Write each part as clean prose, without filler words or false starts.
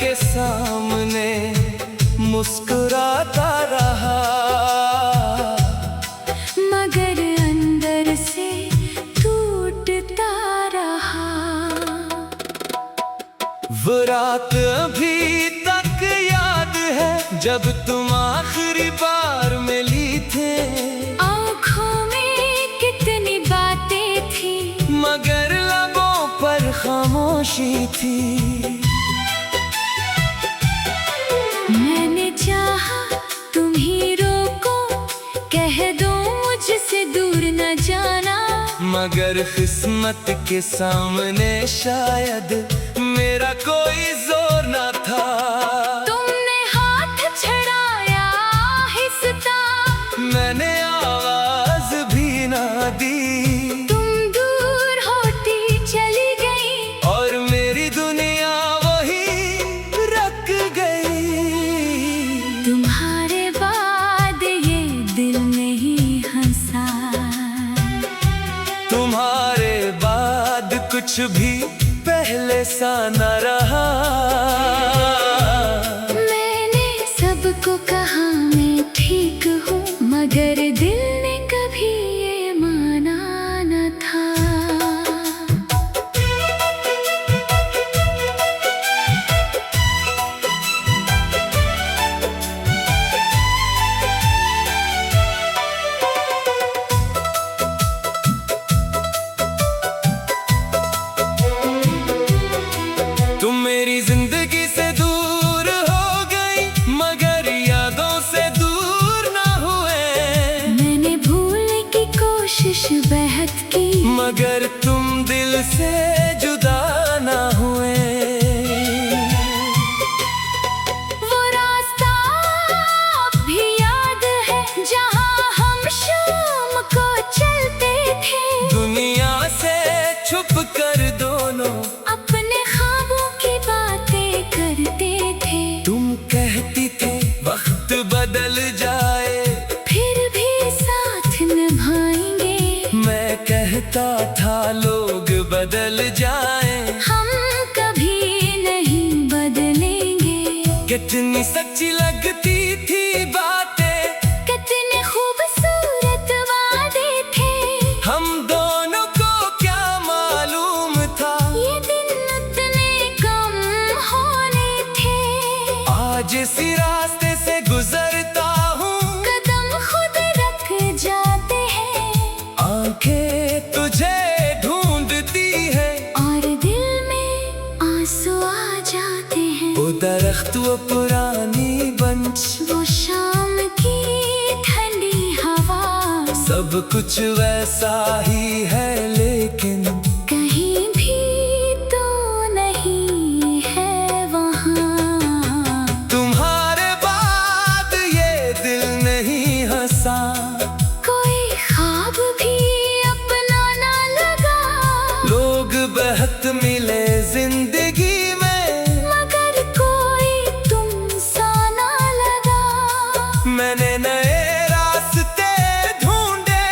के सामने मुस्कुराता रहा, मगर अंदर से टूटता रहा। वो रात अभी तक याद है जब तुम आखिरी बार मिली थे। आँखों में कितनी बातें थी, मगर लबों पर खामोशी थी। मैंने चाहा तुम ही रोको, कह दो मुझसे दूर न जाना, मगर किस्मत के सामने शायद मेरा कोई जोर न था। तुमने हाथ छड़ाया आहिस्ता, मैंने आवाज भी ना दी। तुम दूर होती चली गई और मेरी दुनिया वही रख गई। तुम्हारे बाद ये दिल नहीं हंसा, तुम्हारे बाद कुछ भी पहले सा न रहा। मैंने सबको कहा मैं ठीक हूँ, मगर दिल ने कभी ये माना न था। तुम मेरी जिंदगी से दूर हो गई, मगर यादों से दूर ना हुए। मैंने भूलने की कोशिश बेहद की, मगर तुम दिल से जुदा ना हुए। वो रास्ता अब भी याद है जहाँ हम शाम को चलते थे। दुनिया से छुप कर दोनों अपने ख्वाबों की बातें करते थे। तुम कहती थे वक्त बदल जाए, फिर भी साथ निभाएंगे। मैं कहता था लोग बदल जाएं। हम कभी नहीं बदलेंगे। कितनी सच्ची लगती थी बातें, कितने खूबसूरत वादे थे। हम दोनों को क्या मालूम था ये दिन इतने कम होने थे। आज इसी रास्ते से गुजरता हूँ, कदम खुद रख जाते हैं आंखें तुझे ढूंढती है, और दिल में आंसू आ जाते हैं। वो दरख्त वो पुरानी बंच, वो शाम की ठंडी हवा, सब कुछ वैसा ही है लेकिन कहीं भी तो नहीं है वहाँ। तुम्हारे बाद ये दिल नहीं हंसा। कोई ख्वाब भी अपना ना लगा, लोग बहुत मिले जिंदगी में, मगर कोई तुम सा ना लगा। मैंने नए रास्ते ढूंढे,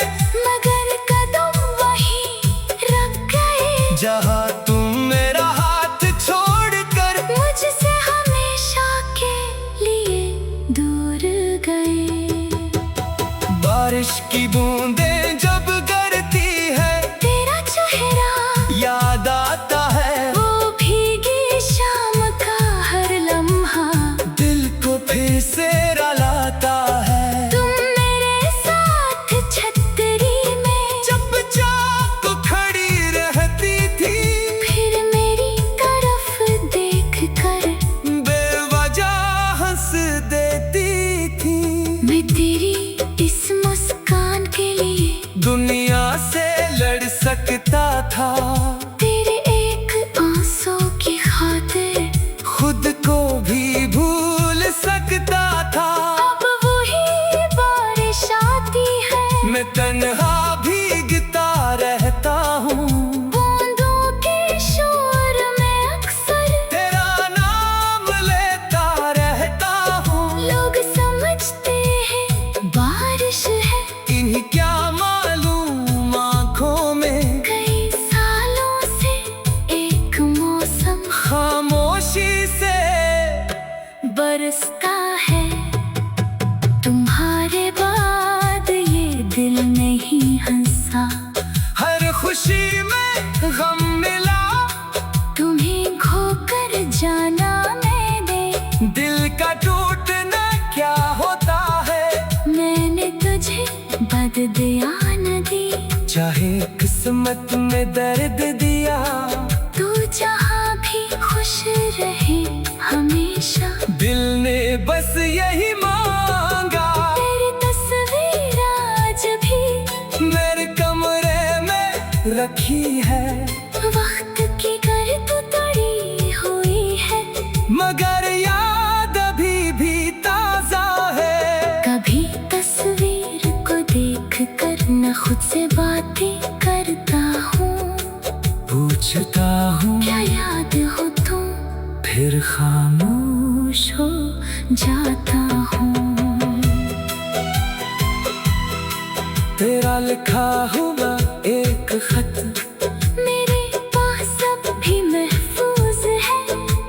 मगर कदम वही रख गम मिला, तुम्हें खोकर जाना मैंने, दिल का टूटना क्या होता है, मैंने तुझे बद दिया न दी, चाहे किस्मत में दर्द दिया, तू जहाँ भी खुश रहे हमेशा, दिल ने बस यही मांगा। तेरी तस्वीर आज भी मेरे कमरे में रखी है, वक्त की गर्द तड़ी हुई है, मगर याद अभी भी ताजा है। कभी तस्वीर को देख कर न खुद से बातें करता हूँ, पूछता हूँ क्या याद हो तुम, फिर खामोश हो जाता हूँ। तेरा लिखा हुआ एक खत मेरे पास अब भी महफूज है,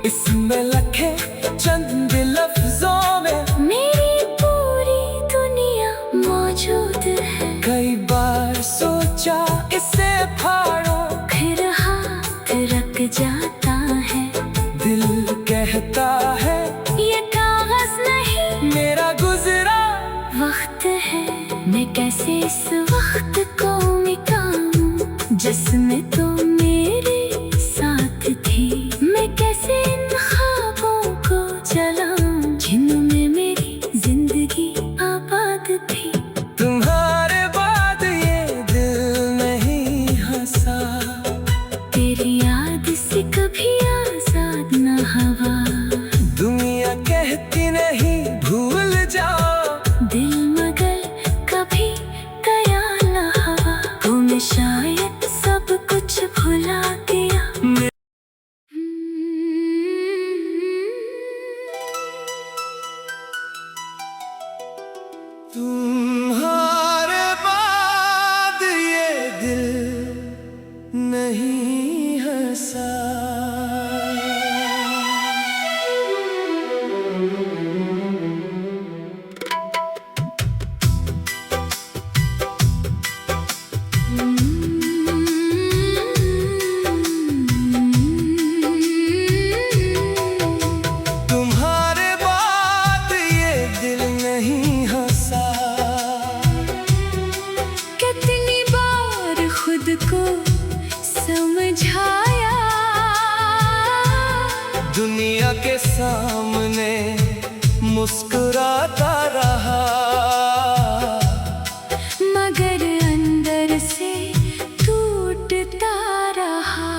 इसमें लिखे चंद लफ्जों में मेरी पूरी दुनिया मौजूद है। कई बार सोचा इसे फाड़ो, फिर हाथ रख जाता है, दिल कहता है ये कागज नहीं मेरा गुजरा वक्त है। मैं कैसे इस वक्त को मिटाऊं जिसमें तो मेरे साथ थी, मैं कैसे इन ख्वाबों को जलाऊं जिनमें मेरी जिंदगी आबाद थी। तुम्हारे बाद ये दिल नहीं हंसा, तेरी याद से कभी आजाद न हवा, दुनिया कहती नहीं भूल जाओ, दिल मगर कभी गया न हवा, तुम्हें शायद सब कुछ भुला दिया। तुम्हारे बाद ये दिल नहीं हंसा। तुम्हारे बाद ये दिल नहीं हंसा, कितनी बार खुद को समझाया, दुनिया के सामने मुस्कुराता रहा, मगर अंदर से टूटता रहा।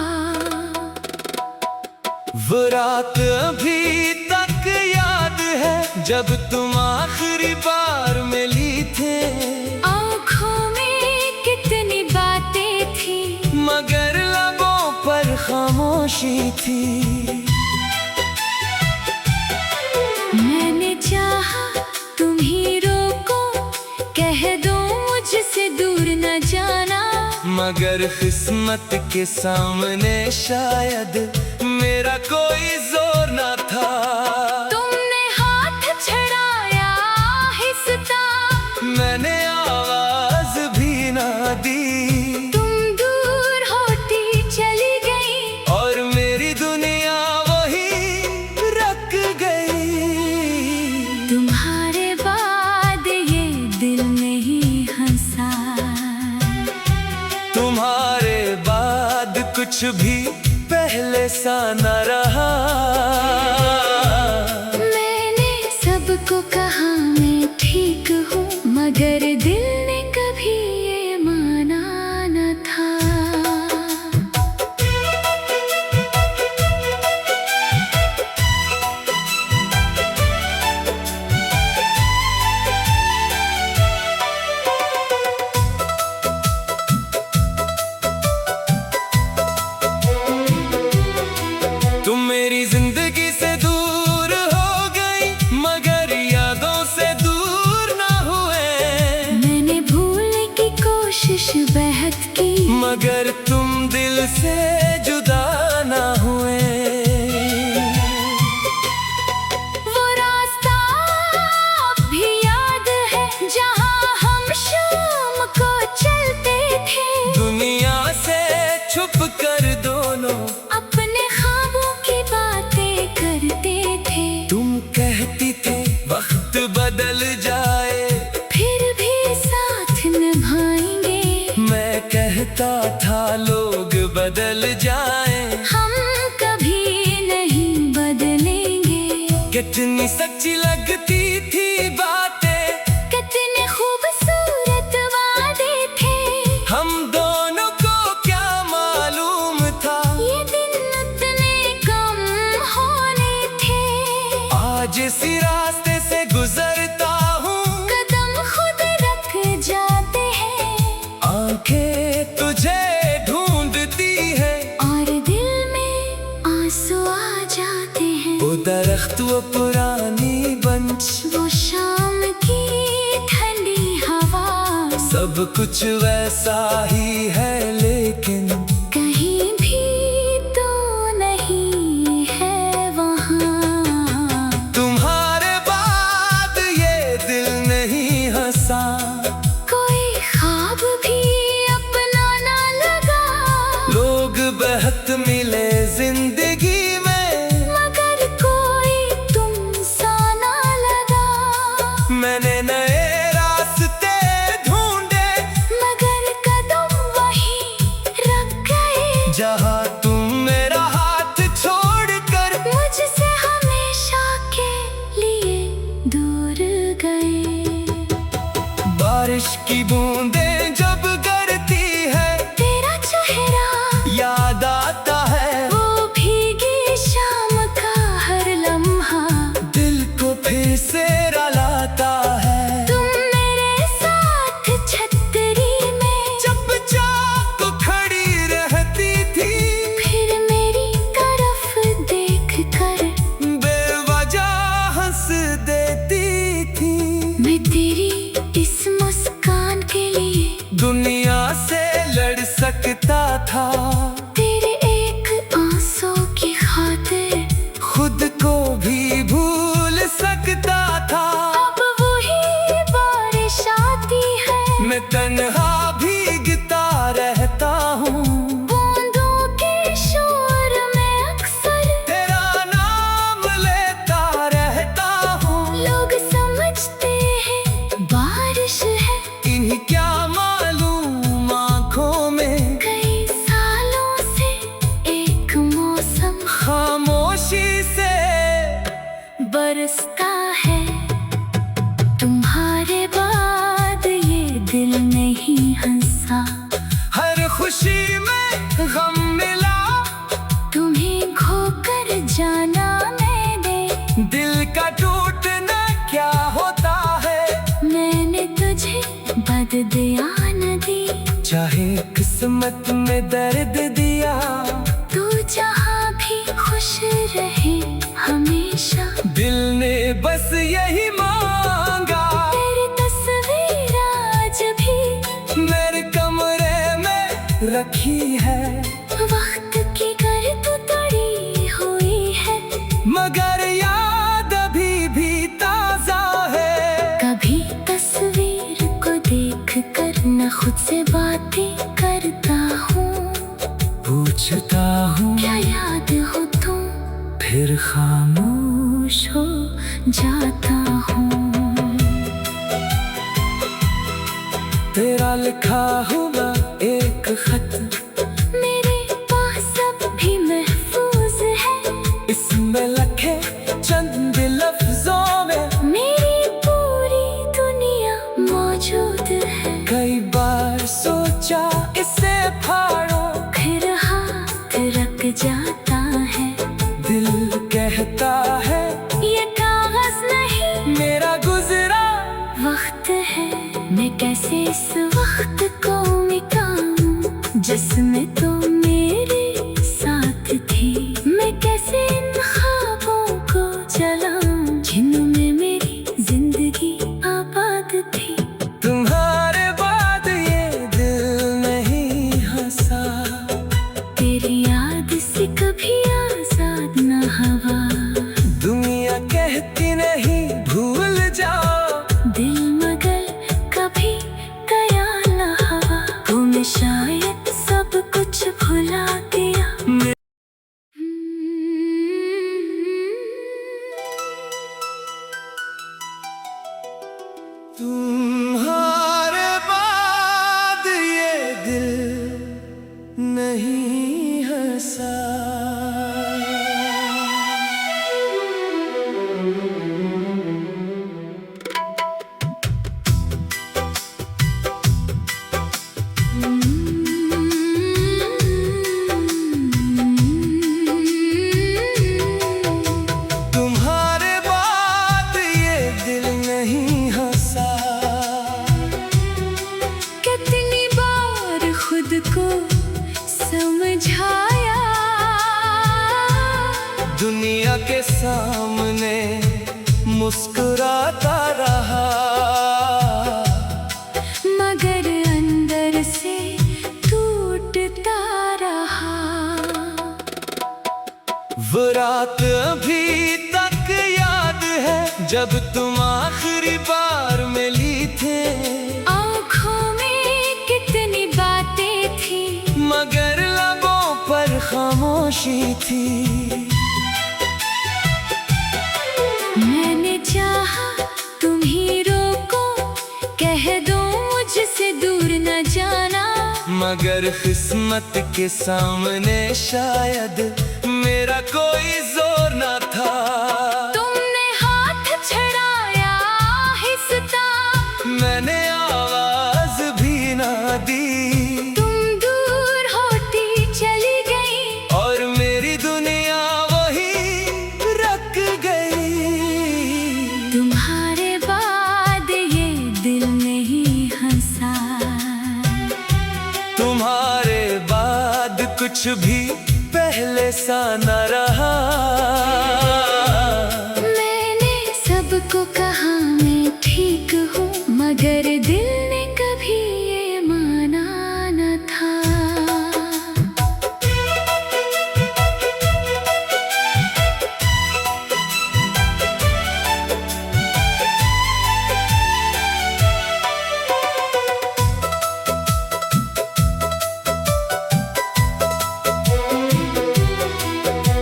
वो रात अभी तक याद है जब तुम आखिरी बार मिली थे, आँखों में कितनी बातें थी, मगर लबों पर खामोशी थी। मैंने चाहा तुम ही रोको, कह दो मुझसे दूर न जाना, मगर किस्मत के सामने शायद मेरा कोई जोर न था। तुमने हाथ छड़ाया आहिस्ता, मैंने आवाज भी ना दी, तुम दूर होती चली गई, और मेरी दुनिया वही रख गई। तुम्हारे बाद ये दिल नहीं हंसा, तुम्हारे बाद कुछ भी पहले सा न रहा। मैंने सबको कहा मैं ठीक हूँ, मगर दिल ने कभी ये माना न था। तुम मेरी जिंदगी से दूर हो गई, मगर यादों से दूर ना हुए। मैंने भूलने की कोशिश बेहद की, मगर तुम दिल से जुदा ना हुए। वो रास्ता अब भी याद है जहाँ हम शाम को चलते थे, दुनिया से छुप कर कितनी सच्ची लगती थी बातें, कितने खूबसूरत वादे थे। हम दोनों को क्या मालूम था ये दिन इतने कम होने थे। आज इसी रास्ते से गुजरता हूँ, कदम खुद रख जाते हैं आंखें तुझे ढूंढती है और दिल में आंसू आ जाते हैं। वो दरख्त वो पुरानी बंच, वो शाम की ठंडी हवा, सब कुछ वैसा ही है लेकिन कहीं भी तो नहीं है वहाँ। तुम्हारे बाद ये दिल नहीं हंसा, कोई ख्वाब भी अपना ना लगा। लोग बहुत मिले जिंदगी में, मगर कोई तुमसा ना लगा। मैंने नए रास्ते ढूंढे मगर कदम वहीं रख गए, जहाँ तुम मेरा हाथ छोड़कर मुझसे हमेशा के लिए दूर गए। बारिश की बूंदें जब गिरती है, तेरा चेहरा याद आता है वो भीगी शाम का हर लम्हा, दिल को फिर से रुलाता है। तुम मेरे साथ छतरी में चुपचाप खड़ी रहती थी, फिर मेरी तरफ देख कर बेवजह हंस देती थी। मैं तेरी इस मुस्कान के लिए दुनिया से लड़ सकता था, तेरे एक आंसू की खातिर खुद को भी भूल सकता था। अब वही बारिश आती है, मैं तन्हा भीगता रहता हूँ, बूंदों के शोर में अक्सर तेरा नाम लेता रहता हूँ। लोग समझते हैं बारिश है, इन्हीं क्या मालूम आँखों में कई सालों से एक मौसम खामोशी से बरसता है। तुम्हारे बाद ये दिल नहीं हंसा, हर खुशी में गम मिला, तुम्हें खोकर जाना मैंने। दिल का टूटना क्या होता है, मैंने तुझे बददिया न दी, चाहे किस्मत में दर्द दिया। तू जहाँ भी खुश रहे हमेशा, दिल ने बस यही मांगा, तेरी तस्वीर आज भी मेरे कमरे में रखी है। वक्त की गर्द तड़ी हुई है, मगर याद अभी भी ताजा है। कभी तस्वीर को देख कर न खुद से बातें करता हूँ, पूछता हूँ क्या याद हो तुम, फिर खामोश हो जाता हूँ। तेरा लिखा हुआ एक खत मेरे पास अब भी महफूज है, इसमें लिखे चंद लफ्जों में मेरी पूरी दुनिया मौजूद है। कई बार सोचा इसे फाड़ो, फिर हाथ रख जाता है, दिल कहता है ये कागज नहीं मेरा गुजरा वक्त है। मैं कैसे इस वक्त को मिटाऊं जिसमें तो मेरे साथ थी। मैं कैसे इन ख्वाबों को जलाऊं जिनमें मेरी जिंदगी आबाद थी। तुम्हारे बाद ये दिल नहीं हंसा, तेरी याद से कभी आजाद न हवा, दुनिया कहती नहीं भूल जाओ, दिल मगर कभी गया न हवा। तुम्हें शायद सब कुछ भुला दिया। दुनिया के सामने मुस्कुराता रहा, मगर अंदर से टूटता रहा। वो रात अभी तक याद है जब तुम आखिरी बार मिली थे। आँखों में कितनी बातें थी, मगर लबों पर खामोशी थी। मैंने चाहा तुम ही रोको, कह दो मुझसे दूर न जाना, मगर किस्मत के सामने शायद मेरा कोई जोर न था। तुमने हाथ छड़ाया आहिस्ता, मैंने आवाज भी ना दी। तुम दूर होती चली गई और मेरी दुनिया वही रख गई। तुम्हारे बाद ये दिल नहीं हंसा, तुम्हारे बाद कुछ भी पहले सा न रहा। मैंने सबको कहा मैं ठीक हूँ, मगर दिल ने कभी ये माना न था।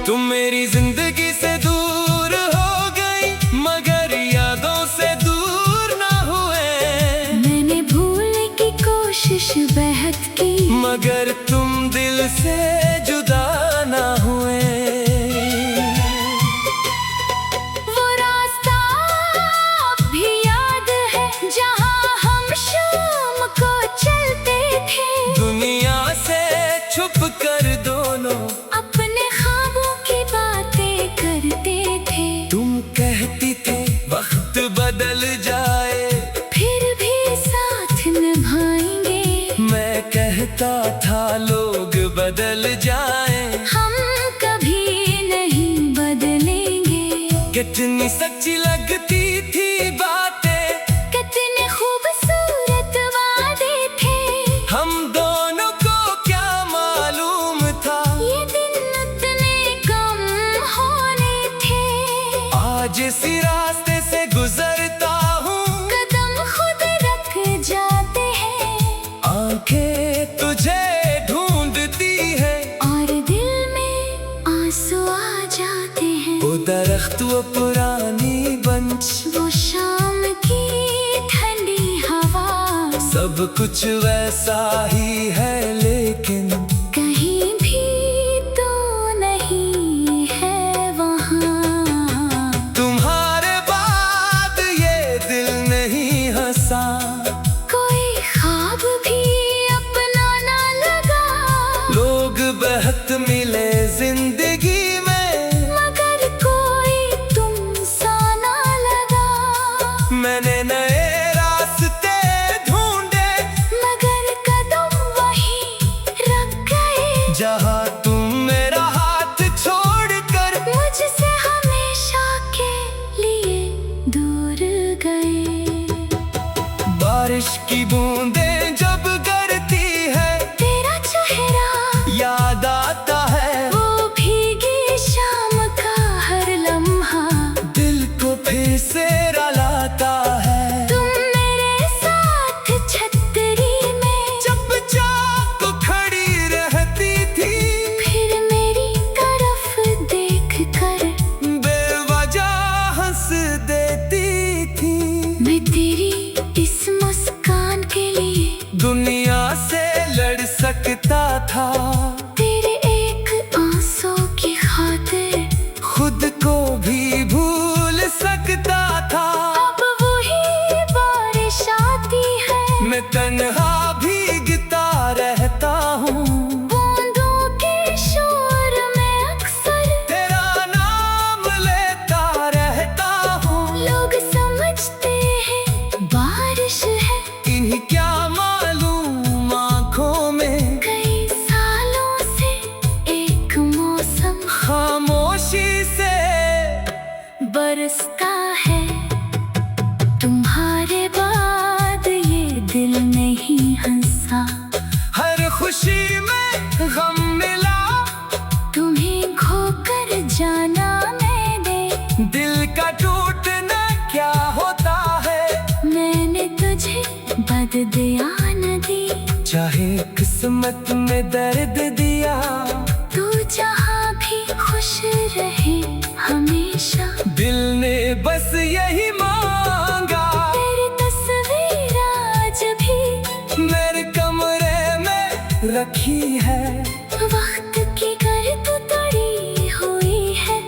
तुम मेरी जिंदगी से दूर हो गई, मगर यादों से दूर ना हुए। मैंने भूलने की कोशिश बेहद की, मगर तुम दिल से जुदा ना हुए। वो रास्ता अब भी याद है जहाँ हम शाम को चलते थे। दुनिया से छुप कर दोनों अपने ख्वाबों की बातें करते थे। तुम कहती थे वक्त बदल जाए, फिर भी साथ निभाएंगे। मैं कहता था लोग बदल जाएं। हम कभी नहीं बदलेंगे। कितनी सच्ची लगती थी बातें, कितने खूबसूरत वादे थे। हम दोनों को क्या मालूम था ये दिन उतने कम होने थे। आज इसी रास्ते से गुजरता हूँ, कदम खुद रख जाते हैं आंखें तुझे ढूंढती है और दिल में आंसू आ जाते हैं। वो दरख्त वो पुरानी बंच, वो शाम की ठंडी हवा, सब कुछ वैसा ही है लेकिन कहीं भी तो नहीं है वहाँ। तुम्हारे बाद ये दिल नहीं हंसा। कोई ख्वाब भी अपना ना लगा, लोग बहुत मिले जिंदगी में, मगर कोई तुम सा ना लगा। मैंने नए रास्ते ढूंढे, मगर कदम वही रख गए जहाँ तुम मेरा हाथ छोड़कर मुझसे हमेशा के लिए दूर गए। बारिश की बूंदें जब गिरती है, तेरा चेहरा याद आता है। वो भीगी शाम का हर लम्हा, दिल को फिर से रुलाता है। तुम मेरे साथ छतरी में चुपचाप खड़ी रहती थी, फिर मेरी तरफ देख कर बेवजह हंस देती थी। मैं तेरी इस मुस्कान के लिए बरसता है। तुम्हारे बाद ये दिल नहीं हंसा, हर खुशी में गम मिला, तुम्हें खोकर जाना मैंने। दिल का टूटना क्या होता है, मैंने तुझे बददिया न दी, चाहे किस्मत में दर्द दिया। तू जहाँ भी खुश रहे हमेशा, दिल ने बस यही मांगा। तेरी तस्वीर आज भी मेरे कमरे में रखी है, वक्त की गर्द तड़ी हुई है,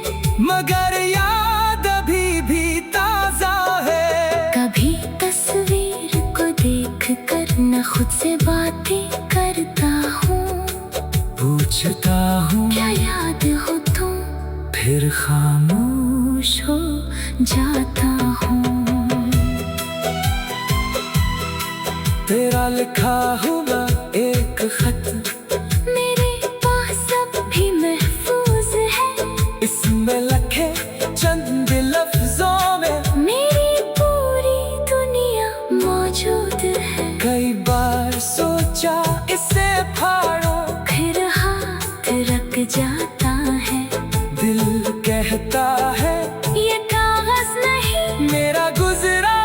मगर याद अभी भी ताजा है। कभी तस्वीर को देख कर न खुद से बातें करता हूँ, पूछता हूँ क्या याद हो तुम, फिर खामोश हो जाता हूँ। तेरा लिखा हुआ एक खत मेरे पास अब भी महफूज है, इसमें लिखे चंद लफ्जों में मेरी पूरी दुनिया मौजूद है। कई बार सोचा इसे फाड़ो, फिर हाथ रख जाता है, दिल कहता है ये कागज नहीं मेरा गुजरा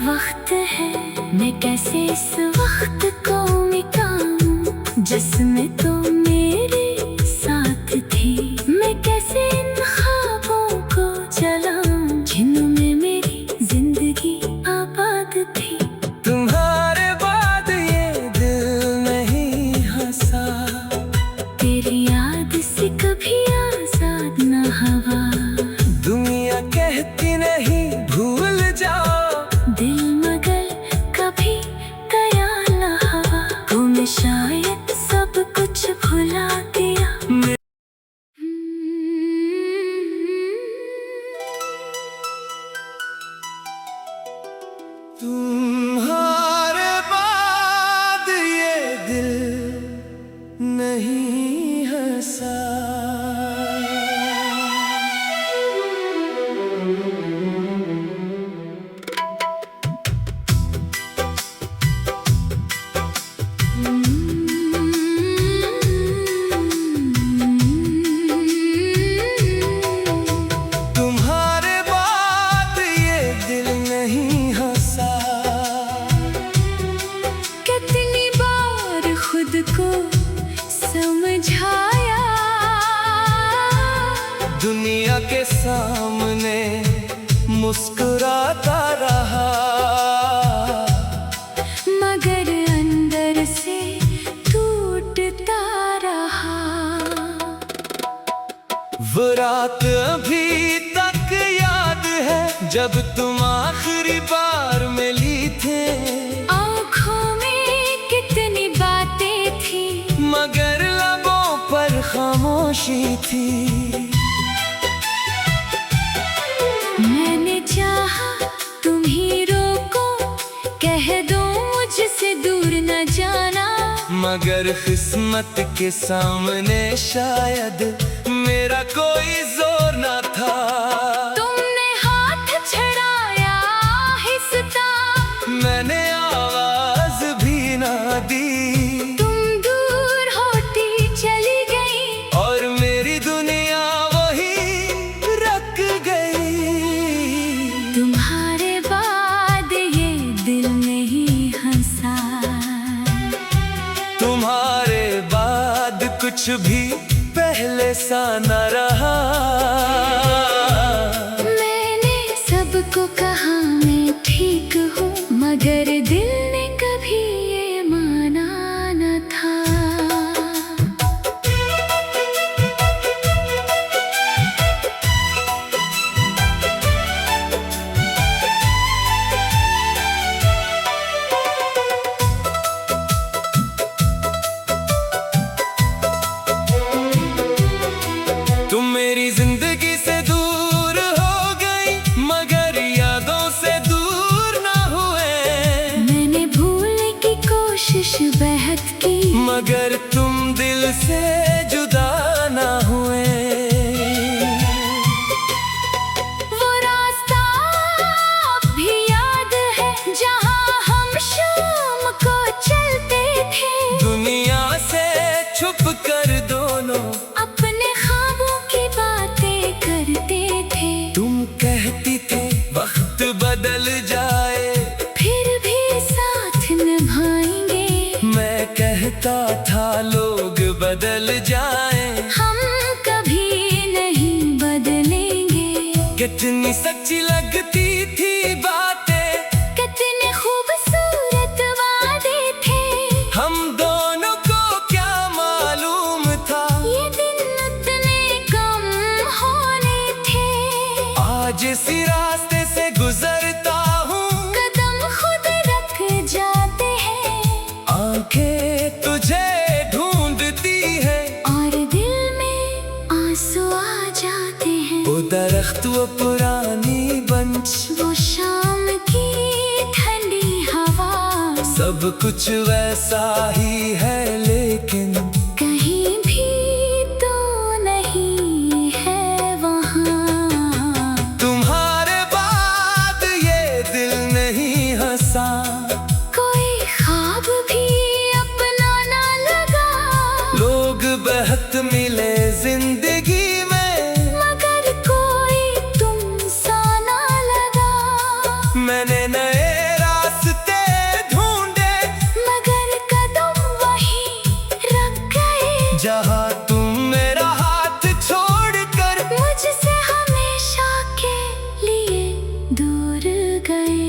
वक्त है। मैं कैसे इस वक्त को मिटाऊं जिसमें तो मेरे साथ थी, मैं कैसे इन ख्वाबों को जलाऊं जिनमें मेरी जिंदगी आबाद थी। तुम्हारे बाद ये दिल नहीं हंसा, तेरी याद से कभी आजाद न हवा, दुनिया कहती नहीं भूल जाओ, दिल मगर कभी गया न हवा। तुम्हें शायद सब कुछ भुला दिया। तुम्हारे बाद ये दिल नहीं हंसा। तुम्हारे बाद ये दिल नहीं हंसा, कितनी बार खुद को समझाया, दुनिया के सामने मुस्कुराता रहा, मगर अंदर से टूटता रहा। वो रात अभी तक याद है जब तुम आखिरी बार मिली थे, आँखों में कितनी बातें थी, मगर लबों पर खामोशी थी। मैंने चाहा तुम ही रोको, कह दो मुझसे दूर न जाना, मगर किस्मत के सामने शायद मेरा कोई जोर न था। तुमने हाथ छड़ाया आहिस्ता, मैंने आवाज भी ना दी, तुम दूर होती चली गई, और मेरी दुनिया वही रख गई। तुम्हारे बाद ये दिल नहीं हंसा, तुम्हारे बाद कुछ भी पहले सा न रहा। मैंने सबको कहा मैं ठीक हूँ, मगर दिल ने कभी ये माना न था। तुम मेरी जिंदगी से दूर हो गई, मगर यादों से दूर ना हुए। मैंने भूलने की कोशिश बेहद की, मगर तुम दिल से जुदा ना हुए। वो रास्ता वक्त बदल जाए फिर भी साथ निभाएंगे। मैं कहता था लोग बदल जाएं, हम कभी नहीं बदलेंगे। कितनी सच्ची लगती थी बातें, कितने खूबसूरत वादे थे। हम दोनों को क्या मालूम था ये दिन उतने कम होने थे। आज इसी रास्ते से गुजरता हूँ, कदम खुद रख जाते हैं आंखें तुझे ढूंढती है और दिल में आंसू आ जाते हैं। वो दरख्त वो पुरानी बंच, वो शाम की ठंडी हवा, सब कुछ वैसा ही है लेकिन कहीं भी तो नहीं है वहाँ। तुम्हारे बाद ये दिल नहीं हंसा, कोई ख्वाब भी अपना ना लगा, लोग बहुत मिले जिंदगी में मगर कोई तुमसा ना लगा। मैंने नए रास्ते ढूंढे मगर कदम वहीं रख गए, जहाँ तुम मेरा हाथ छोड़कर मुझसे हमेशा के लिए दूर गए।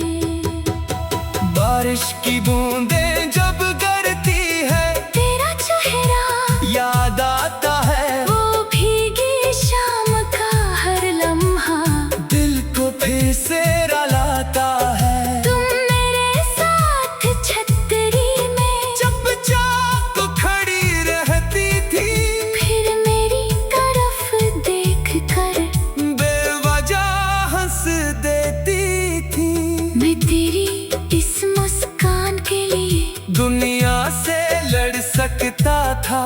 बारिश की बूंदें जब गिरती है तेरा चेहरा याद आता है, वो भीगी शाम का हर लम्हा, दिल को फिर से रुलाता है। तुम मेरे साथ छतरी में चुपचाप खड़ी रहती थी, फिर मेरी तरफ देख कर बेवजह हंस देती थी। मैं तेरी इस मुस्कान के लिए दुनिया से लड़ सकता था,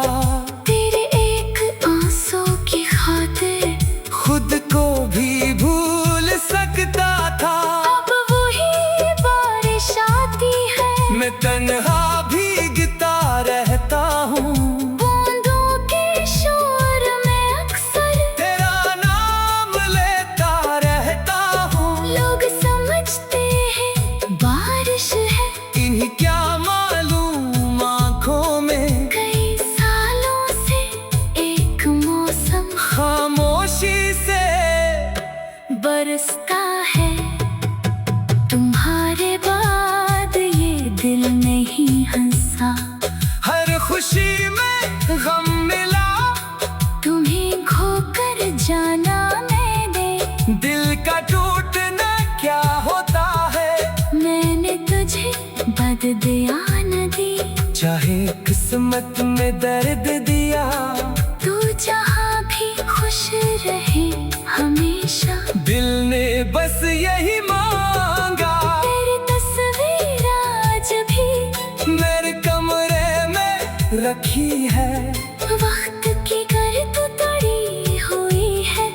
तेरे एक आंसू की खातिर खुद को भी भूल सकता था। अब वही बारिश आती है, मैं तन्हा भीगता रहता हूँ, बूंदों के शोर में अक्सर तेरा नाम लेता रहता हूँ। लोग समझते हैं बारिश है, इन्हीं क्या मालूम आँखों में कई सालों से एक मौसम खामोशी से बरसता है। तुम्हारे बाद ये दिल नहीं हंसा, हर खुशी में गम मिला, तुम्हें खोकर जाना मैंने, दिल का टूटना क्या होता है। मैंने तुझे बद दिया न दी, चाहे किस्मत में दर्द दिया, तू जहाँ भी खुश रहे हमेशा। दिल ने बस यही मांगा, तेरी तस्वीर आज भी मेरे कमरे में रखी है, वक्त की गर्द तड़ी हुई है,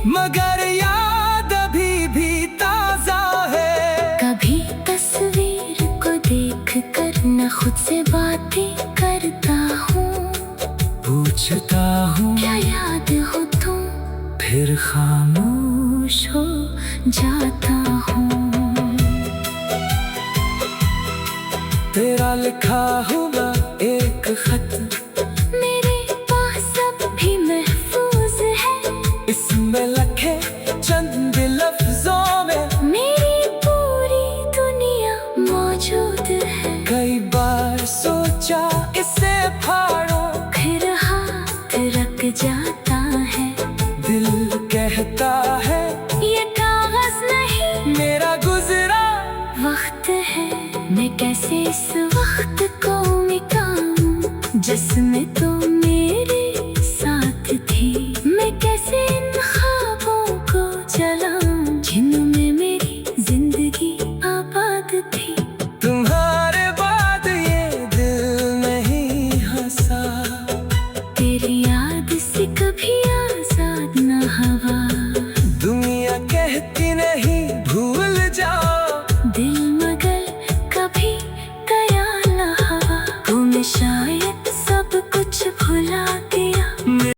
मगर याद अभी भी ताजा है। कभी तस्वीर को देख कर न खुद से बातें करता हूँ, पूछता हूँ क्या याद हो तुम, फिर खामोश हो जाता हूँ। तेरा लिखा हुआ एक खत मेरे पास अब भी महफूज है, इसमें लिखे चंद लफ्जों में मेरी पूरी दुनिया मौजूद है। कई बार सोचा इसे फाड़ो, फिर हाथ रख जाता है, दिल कहता है ये कागज नहीं मेरा गुजरा वक्त है। मैं कैसे इस वक्त को मिटाऊं जिसमें तुम